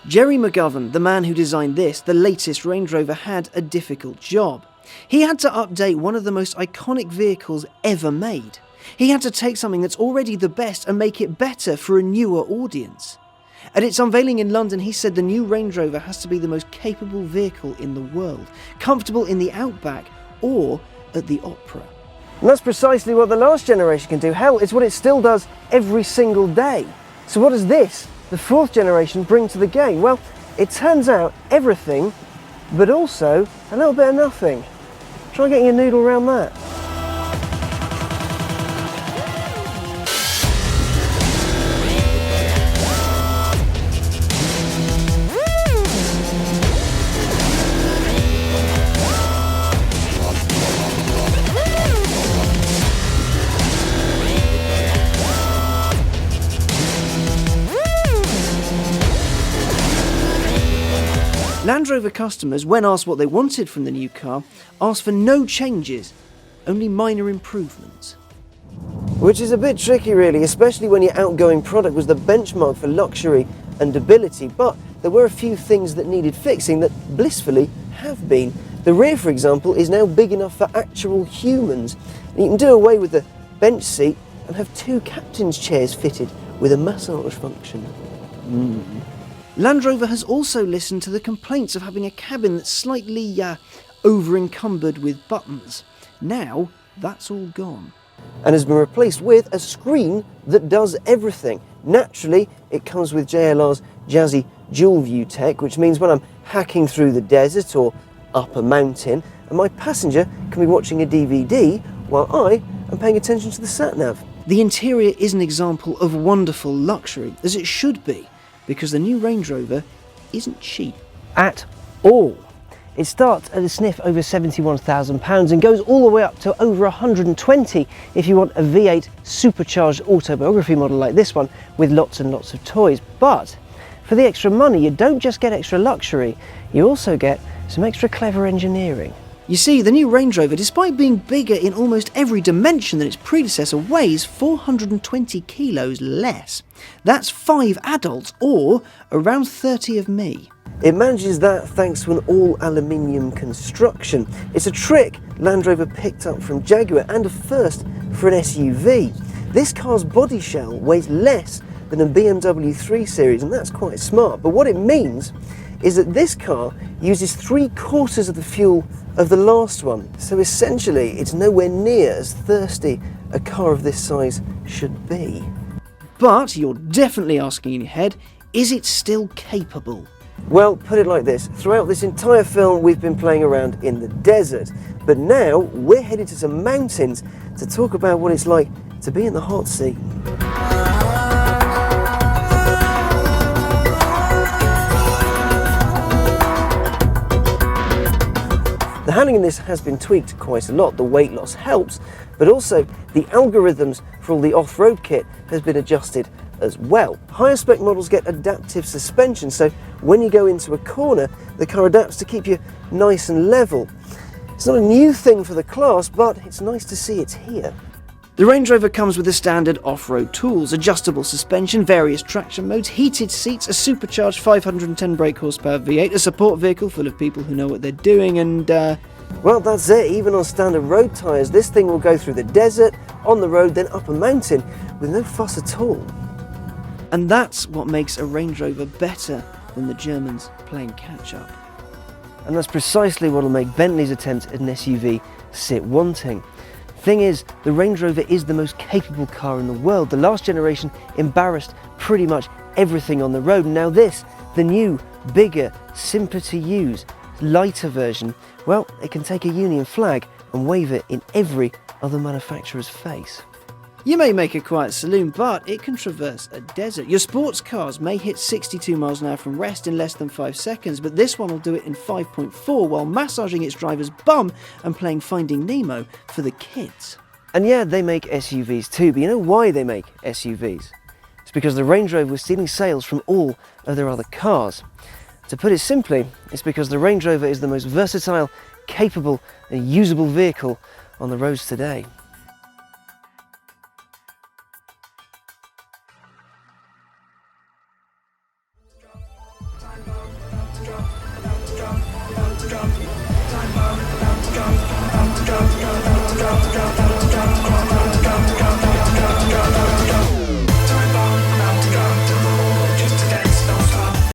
Gerry McGovern, the man who designed this, the latest Range Rover, had a difficult job. He had to update one of the most iconic vehicles ever made. He had to take something that's already the best and make it better for a newer audience. At its unveiling in London, he said the new Range Rover has to be the most capable vehicle in the world, comfortable in the outback or at the opera. And that's precisely what the last generation can do. Hell, it's what it still does every single day. So what does this, the fourth generation, bring to the game? Well, it turns out everything, but also a little bit of nothing. Try getting your noodle around that. Land Rover customers, when asked what they wanted from the new car, asked for no changes, only minor improvements. Which is a bit tricky really, especially when your outgoing product was the benchmark for luxury and ability, but there were a few things that needed fixing that blissfully have been. The rear, for example, is now big enough for actual humans. And you can do away with the bench seat and have two captain's chairs fitted with a massage function. Land Rover has also listened to the complaints of having a cabin that's slightly over-encumbered with buttons. Now, that's all gone. And has been replaced with a screen that does everything. Naturally, it comes with JLR's jazzy dual view tech, which means when I'm hacking through the desert or up a mountain, and my passenger can be watching a DVD while I am paying attention to the sat-nav. The interior is an example of wonderful luxury, as it should be, because the new Range Rover isn't cheap. At all. It starts at a sniff over £71,000 and goes all the way up to over 120 if you want a V8 supercharged autobiography model like this one with lots and lots of toys. But for the extra money, you don't just get extra luxury, you also get some extra clever engineering. You see, the new Range Rover, despite being bigger in almost every dimension than its predecessor, weighs 420 kilos less. That's 5 adults, or around 30 of me. It manages that thanks to an all-aluminium construction. It's a trick Land Rover picked up from Jaguar and a first for an SUV. This car's body shell weighs less than a BMW 3 Series, and that's quite smart. But what it means is that this car uses 3/4 of the fuel of the last one. So essentially, it's nowhere near as thirsty a car of this size should be. But you're definitely asking in your head, is it still capable? Well, put it like this, throughout this entire film we've been playing around in the desert, but now we're headed to some mountains to talk about what it's like to be in the hot seat. The handling in this has been tweaked quite a lot. The weight loss helps, but also the algorithms for all the off-road kit has been adjusted as well. Higher spec models get adaptive suspension, so when you go into a corner, the car adapts to keep you nice and level. It's not a new thing for the class, but it's nice to see it's here. The Range Rover comes with the standard off-road tools, adjustable suspension, various traction modes, heated seats, a supercharged 510 brake horsepower V8, a support vehicle full of people who know what they're doing, and well, that's it. Even on standard road tyres, this thing will go through the desert, on the road, then up a mountain with no fuss at all. And that's what makes a Range Rover better than the Germans playing catch-up. And that's precisely what will make Bentley's attempt at an SUV sit wanting. Thing is, the Range Rover is the most capable car in the world. The last generation embarrassed pretty much everything on the road. Now this, the new, bigger, simpler to use, lighter version, well, it can take a Union flag and wave it in every other manufacturer's face. You may make a quiet saloon, but it can traverse a desert. Your sports cars may hit 62 miles an hour from rest in less than 5 seconds, but this one will do it in 5.4 while massaging its driver's bum and playing Finding Nemo for the kids. And yeah, they make SUVs too, but you know why they make SUVs? It's because the Range Rover was stealing sales from all of their other cars. To put it simply, it's because the Range Rover is the most versatile, capable and usable vehicle on the roads today. drop,